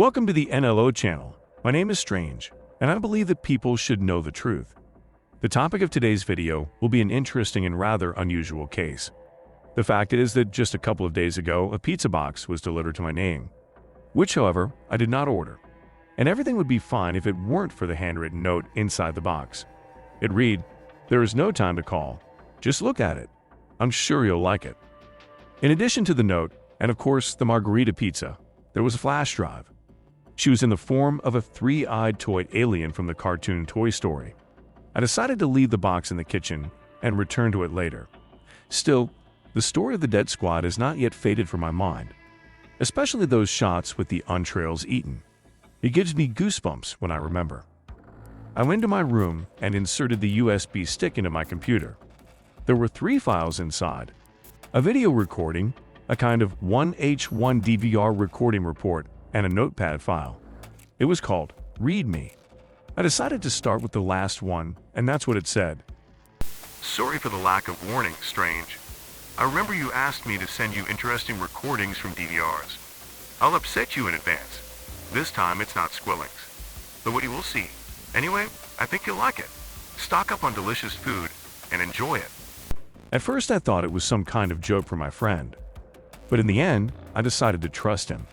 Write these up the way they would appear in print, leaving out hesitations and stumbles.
Welcome to the NLO channel. My name is Strange, and I believe that people should know the truth. The topic of today's video will be an interesting and rather unusual case. The fact is that just a couple of days ago, a pizza box was delivered to my name, which, however, I did not order. And everything would be fine if it weren't for the handwritten note inside the box. It read, "There is no time to call. Just look at it. I'm sure you'll like it." In addition to the note, and of course the Margarita pizza, there was a flash drive. She was in the form of a three-eyed toy alien from the cartoon Toy Story. I decided to leave the box in the kitchen and return to it later. Still, the story of the dead squad has not yet faded from my mind, especially those shots with the entrails eaten. It gives me goosebumps when I remember. I went to my room and inserted the USB stick into my computer. There were 3 files inside: a video recording, a kind of 1H1 DVR recording report, and a notepad file. It was called Read Me. I decided to start with the last one, and that's what it said. "Sorry for the lack of warning, Strange. I remember you asked me to send you interesting recordings from DVRs. I'll upset you in advance. This time it's not squillings. But what you will see. Anyway, I think you'll like it. Stock up on delicious food and enjoy it." At first I thought it was some kind of joke from my friend, but in the end, I decided to trust him.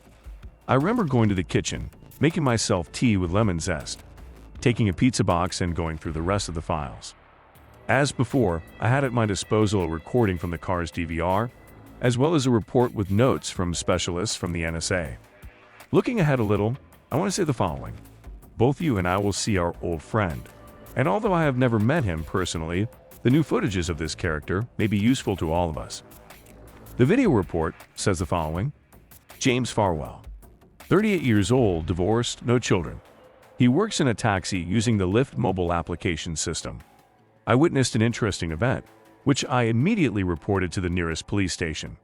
I remember going to the kitchen, making myself tea with lemon zest, taking a pizza box and going through the rest of the files. As before, I had at my disposal a recording from the car's DVR, as well as a report with notes from specialists from the NSA. Looking ahead a little, I want to say the following. Both you and I will see our old friend, and although I have never met him personally, the new footages of this character may be useful to all of us. The video report says the following. James Farwell, 38 years old, divorced, no children. He works in a taxi using the Lyft mobile application system. I witnessed an interesting event, which I immediately reported to the nearest police station.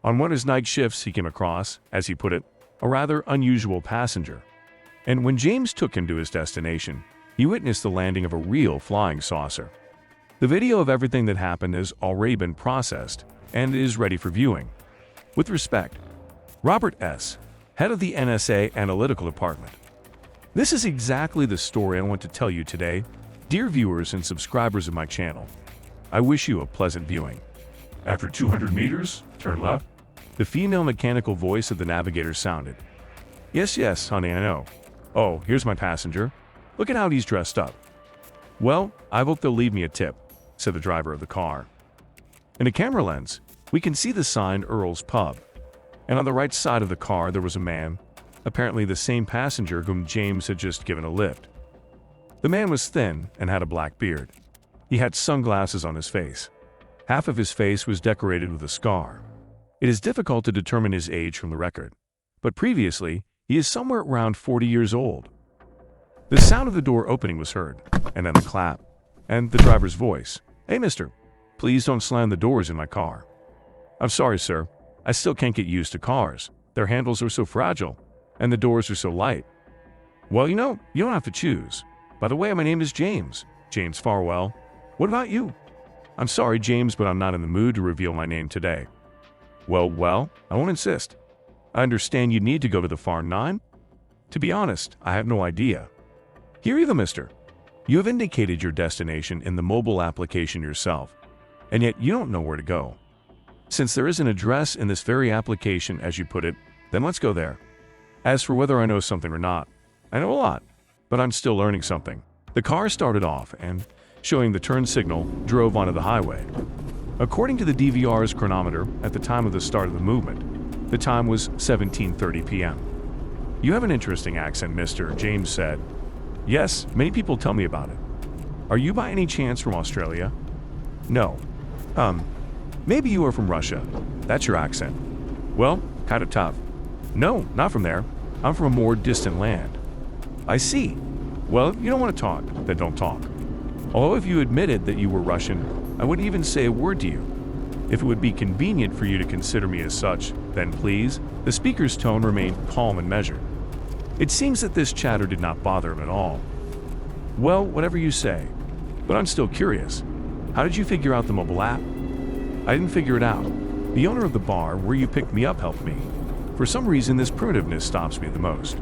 On one of his night shifts, he came across, as he put it, a rather unusual passenger. And when James took him to his destination, he witnessed the landing of a real flying saucer. The video of everything that happened has already been processed and is ready for viewing. With respect, Robert S., head of the NSA Analytical Department. This is exactly the story I want to tell you today, dear viewers and subscribers of my channel. I wish you a pleasant viewing. "After 200 meters, turn left." The female mechanical voice of the navigator sounded. Yes, honey, I know. "Oh, here's my passenger. Look at how he's dressed up." "Well, I hope they'll leave me a tip," said the driver of the car. In a camera lens, we can see the sign Earl's Pub, and on the right side of the car there was a man, apparently the same passenger whom James had just given a lift. The man was thin and had a black beard. He had sunglasses on his face. Half of his face was decorated with a scar. It is difficult to determine his age from the record, but previously he is somewhere around 40 years old. The sound of the door opening was heard, and then the clap, and the driver's voice. "Hey, mister, please don't slam the doors in my car." "I'm sorry, sir. I still can't get used to cars. Their handles are so fragile, and the doors are so light." "Well, you don't have to choose. By the way, my name is James Farwell. What about you?" "I'm sorry, James, but I'm not in the mood to reveal my name today." Well, I won't insist. I understand you need to go to the Farm 9? To be honest, I have no idea." "Here you go, mister. You have indicated your destination in the mobile application yourself, and yet you don't know where to go. Since there is an address in this very application, as you put it, then let's go there. As for whether I know something or not, I know a lot, but I'm still learning something." The car started off and, showing the turn signal, drove onto the highway. According to the DVR's chronometer, at the time of the start of the movement, the time was 17:30 p.m. "You have an interesting accent, mister," James said. "Yes, many people tell me about it. Are you by any chance from Australia?" "No." Maybe you are from Russia. That's your accent." "Well, kind of tough." "No, not from there. I'm from a more distant land." "I see. Well, you don't want to talk, then don't talk. Although if you admitted that you were Russian, I wouldn't even say a word to you. If it would be convenient for you to consider me as such, then please." The speaker's tone remained calm and measured. It seems that this chatter did not bother him at all. "Well, whatever you say. But I'm still curious. How did you figure out the mobile app?" "I didn't figure it out. The owner of the bar where you picked me up helped me. For some reason, this primitiveness stops me the most.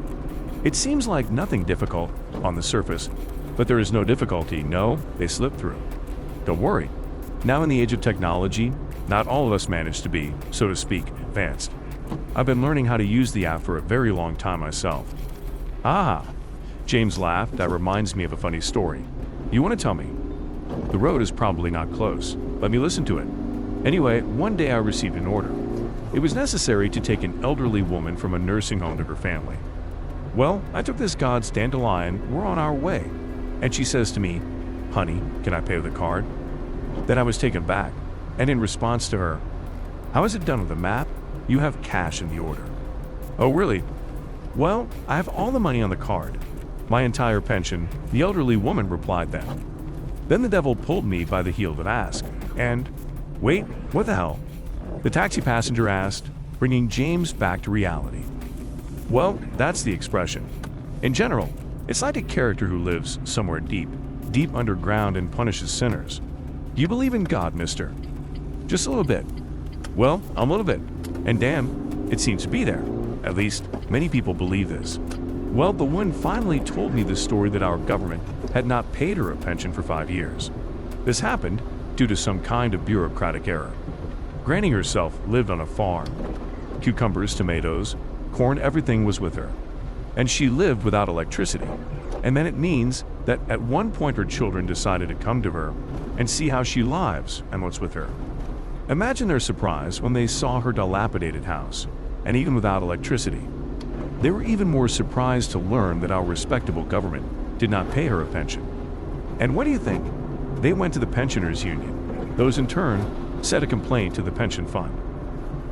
It seems like nothing difficult on the surface, but there is no difficulty. No, they slip through. Don't worry. Now in the age of technology, not all of us manage to be, so to speak, advanced. I've been learning how to use the app for a very long time myself. Ah, James laughed. That reminds me of a funny story. You want to tell me? The road is probably not close. Let me listen to it. Anyway, one day I received an order. It was necessary to take an elderly woman from a nursing home to her family. Well, I took this God's dandelion. We're on our way. And she says to me, "Honey, can I pay with a card?" Then I was taken back, and in response to her, "How is it done with a map? You have cash in the order." "Oh, really?" "Well, I have all the money on the card. My entire pension," the elderly woman replied then. Then the devil pulled me by the heel to ask, and, "Wait, what the hell?" The taxi passenger asked, bringing James back to reality. Well, that's the expression. In general, it's like a character who lives somewhere deep, deep underground and punishes sinners. Do you believe in God, mister? Just a little bit. Well, I'm a little bit. And damn, it seems to be there. At least, many people believe this. Well, the woman finally told me the story that our government had not paid her a pension for 5 years. This happened due to some kind of bureaucratic error. Granny herself lived on a farm. Cucumbers, tomatoes, corn, everything was with her. And she lived without electricity. And then it means that at one point her children decided to come to her and see how she lives and what's with her. Imagine their surprise when they saw her dilapidated house, and even without electricity. They were even more surprised to learn that our respectable government did not pay her a pension. And what do you think? They went to the pensioners' union. Those in turn sent a complaint to the pension fund.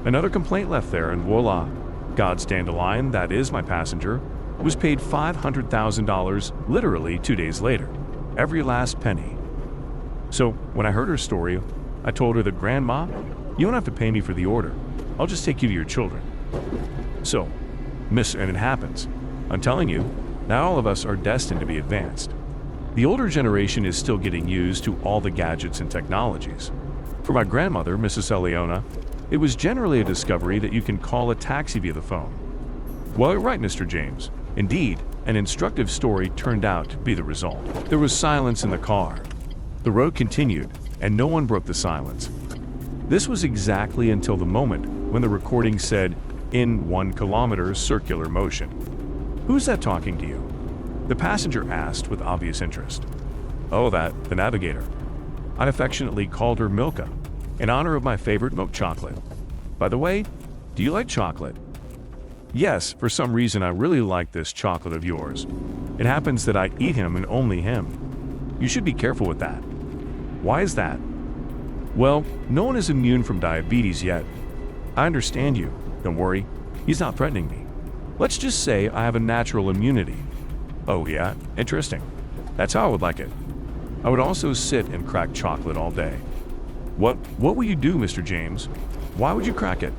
Another complaint left there, and voila, God's dandelion, that is my passenger, was paid $500,000 literally 2 days later. Every last penny. So when I heard her story, I told her that, "Grandma, you don't have to pay me for the order. I'll just take you to your children." So, and it happens. I'm telling you, not all of us are destined to be advanced. The older generation is still getting used to all the gadgets and technologies. For my grandmother, Mrs. Eliona, it was generally a discovery that you can call a taxi via the phone. Well, you're right, Mr. James. Indeed, an instructive story turned out to be the result. There was silence in the car. The road continued, and no one broke the silence. This was exactly until the moment when the recording said, "in 1 kilometer circular motion." "Who's that talking to you?" The passenger asked with obvious interest. "Oh, the navigator." I affectionately called her Milka, in honor of my favorite milk chocolate. By the way, do you like chocolate? Yes, for some reason I really like this chocolate of yours. It happens that I eat him and only him. You should be careful with that. Why is that? Well, no one is immune from diabetes yet. I understand you. Don't worry, he's not threatening me. Let's just say I have a natural immunity. Oh yeah, interesting. That's how I would like it. I would also sit and crack chocolate all day. What will you do, Mr. James? Why would you crack it?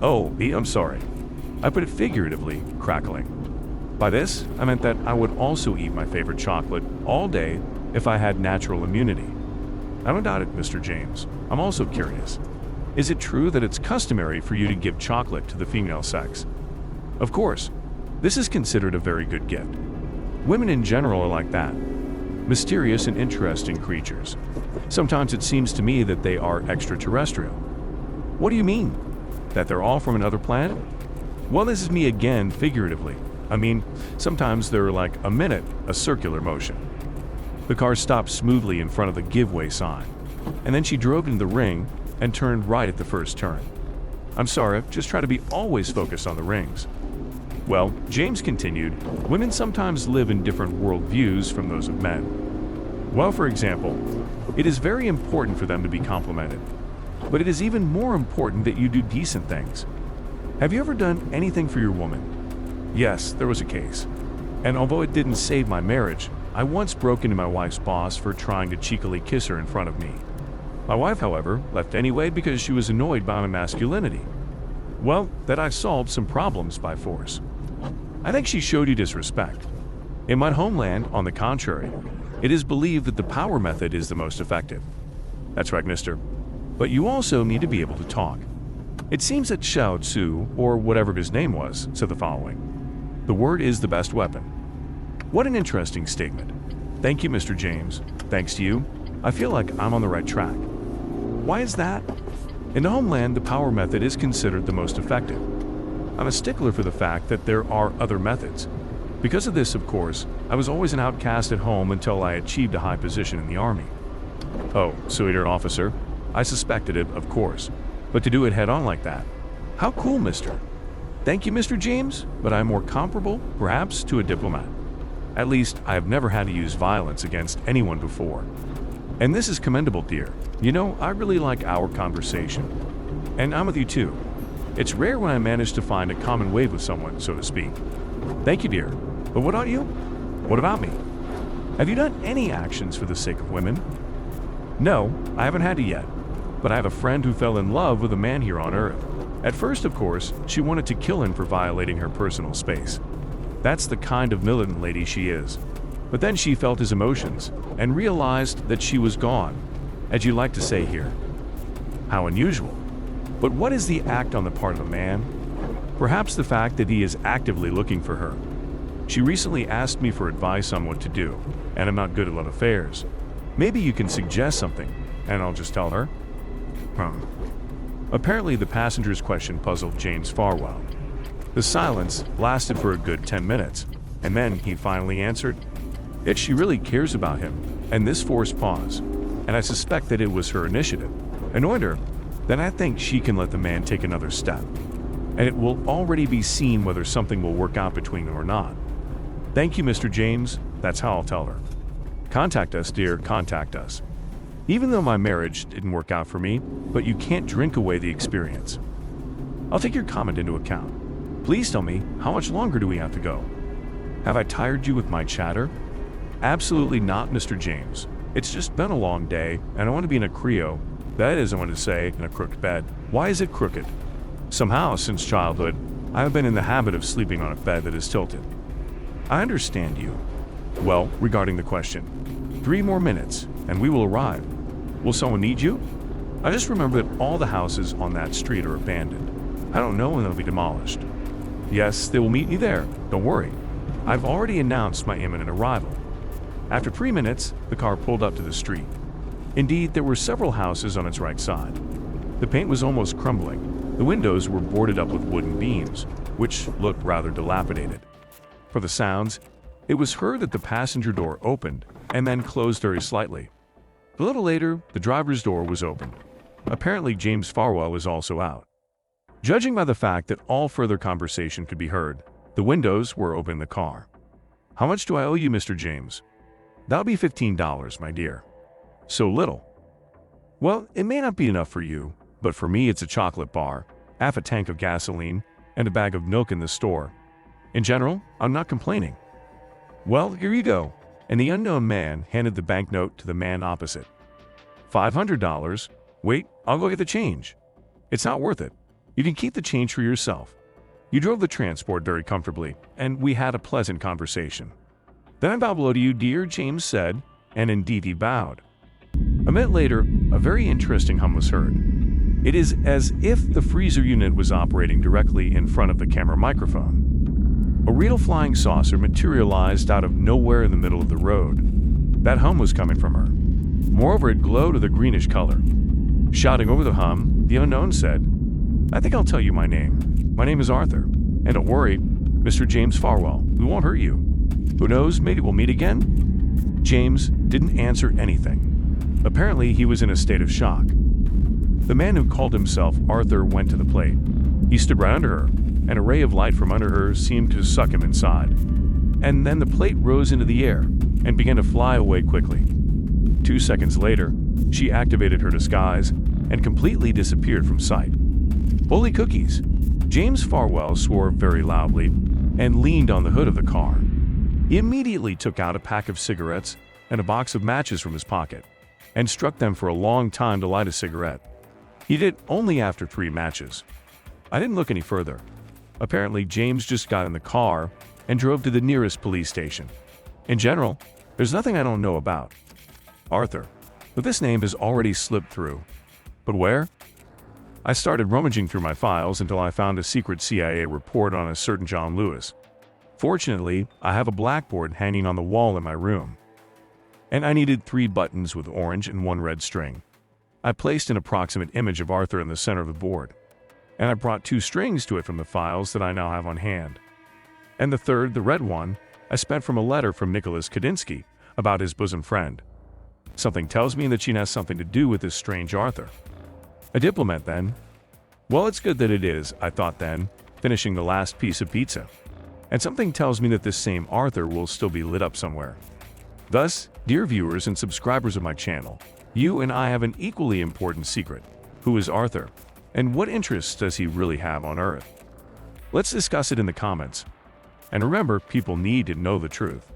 Oh, I'm sorry. I put it figuratively, crackling. By this, I meant that I would also eat my favorite chocolate all day if I had natural immunity. I don't doubt it, Mr. James. I'm also curious. Is it true that it's customary for you to give chocolate to the female sex? Of course. This is considered a very good gift. Women in general are like that. Mysterious and interesting creatures. Sometimes it seems to me that they are extraterrestrial. What do you mean? That they're all from another planet? Well, this is me again, figuratively. I mean, sometimes they're like a circular motion. The car stopped smoothly in front of the give-way sign, and then she drove into the ring and turned right at the first turn. I'm sorry, just try to be always focused on the rings. Well, James continued, women sometimes live in different worldviews from those of men. Well, for example, it is very important for them to be complimented. But it is even more important that you do decent things. Have you ever done anything for your woman? Yes, there was a case. And although it didn't save my marriage, I once broke into my wife's boss for trying to cheekily kiss her in front of me. My wife, however, left anyway because she was annoyed by my masculinity. Well, that I solved some problems by force. I think she showed you disrespect. In my homeland, on the contrary, it is believed that the power method is the most effective. That's right, mister. But you also need to be able to talk. It seems that Xiao Tzu, or whatever his name was, said the following. The word is the best weapon. What an interesting statement. Thank you, Mr. James. Thanks to you, I feel like I'm on the right track. Why is that? In the homeland, the power method is considered the most effective. I'm a stickler for the fact that there are other methods. Because of this, of course, I was always an outcast at home until I achieved a high position in the army. Oh, so you're an officer? I suspected it, of course. But to do it head-on like that, how cool, mister. Thank you, Mr. James, but I'm more comparable, perhaps, to a diplomat. At least, I have never had to use violence against anyone before. And this is commendable, dear. You know, I really like our conversation. And I'm with you too. It's rare when I manage to find a common wave with someone, so to speak. Thank you, dear. But what about you? What about me? Have you done any actions for the sake of women? No, I haven't had to yet. But I have a friend who fell in love with a man here on Earth. At first, of course, she wanted to kill him for violating her personal space. That's the kind of militant lady she is. But then she felt his emotions and realized that she was gone, as you like to say here. How unusual. But what is the act on the part of a man? Perhaps the fact that he is actively looking for her. She recently asked me for advice on what to do, and I'm not good at love affairs. Maybe you can suggest something, and I'll just tell her. Apparently the passenger's question puzzled James Farwell. The silence lasted for a good 10 minutes, and then he finally answered. Yet she really cares about him, and this forced pause, and I suspect that it was her initiative, annoyed her. Then I think she can let the man take another step, and it will already be seen whether something will work out between them or not. Thank you, Mr. James. That's how I'll tell her. Contact us, dear, contact us. Even though my marriage didn't work out for me, but you can't drink away the experience. I'll take your comment into account. Please tell me, how much longer do we have to go? Have I tired you with my chatter? Absolutely not, Mr. James. It's just been a long day, and I want to be in a Creo. That is, I want to say, in a crooked bed. Why is it crooked? Somehow, since childhood, I have been in the habit of sleeping on a bed that is tilted. I understand you. Well, regarding the question, 3 more minutes, and we will arrive. Will someone need you? I just remember that all the houses on that street are abandoned. I don't know when they'll be demolished. Yes, they will meet me there. Don't worry. I've already announced my imminent arrival. After 3 minutes, the car pulled up to the street. Indeed, there were several houses on its right side. The paint was almost crumbling. The windows were boarded up with wooden beams, which looked rather dilapidated. For the sounds, it was heard that the passenger door opened and then closed very slightly. A little later, the driver's door was opened. Apparently, James Farwell was also out. Judging by the fact that all further conversation could be heard, the windows were open in the car. How much do I owe you, Mr. James? That'll be $15, my dear. So little. Well, it may not be enough for you, but for me it's a chocolate bar, half a tank of gasoline, and a bag of milk in the store. In general, I'm not complaining. Well, here you go. And the unknown man handed the banknote to the man opposite. $500. Wait, I'll go get the change. It's not worth it. You can keep the change for yourself. You drove the transport very comfortably, and we had a pleasant conversation. Then I bow below to you, dear, James said, and indeed he bowed. A minute later, a very interesting hum was heard. It is as if the freezer unit was operating directly in front of the camera microphone. A real flying saucer materialized out of nowhere in the middle of the road. That hum was coming from her. Moreover, it glowed with a greenish color. Shouting over the hum, the unknown said, I think I'll tell you my name. My name is Arthur. And don't worry, Mr. James Farwell, we won't hurt you. Who knows, maybe we'll meet again? James didn't answer anything. Apparently, he was in a state of shock. The man who called himself Arthur went to the plate. He stood right under her. An array of light from under her seemed to suck him inside. And then the plate rose into the air and began to fly away quickly. 2 seconds later, she activated her disguise and completely disappeared from sight. Holy cookies! James Farwell swore very loudly and leaned on the hood of the car. He immediately took out a pack of cigarettes and a box of matches from his pocket and struck them for a long time to light a cigarette. He did it only after 3 matches. I didn't look any further. Apparently, James just got in the car and drove to the nearest police station. In general, there's nothing I don't know about Arthur, but this name has already slipped through. But where? I started rummaging through my files until I found a secret CIA report on a certain John Lewis. Fortunately, I have a blackboard hanging on the wall in my room, and I needed 3 buttons with orange and 1 red string. I placed an approximate image of Arthur in the center of the board, and I brought 2 strings to it from the files that I now have on hand. And the third, the red one, I spent from a letter from Nicholas Kadinsky about his bosom friend. Something tells me that she has something to do with this strange Arthur. A diplomat, then? Well, it's good that it is, I thought then, finishing the last piece of pizza. And something tells me that this same Arthur will still be lit up somewhere. Thus, dear viewers and subscribers of my channel, you and I have an equally important secret. Who is Arthur? And what interests does he really have on Earth? Let's discuss it in the comments. And remember, people need to know the truth.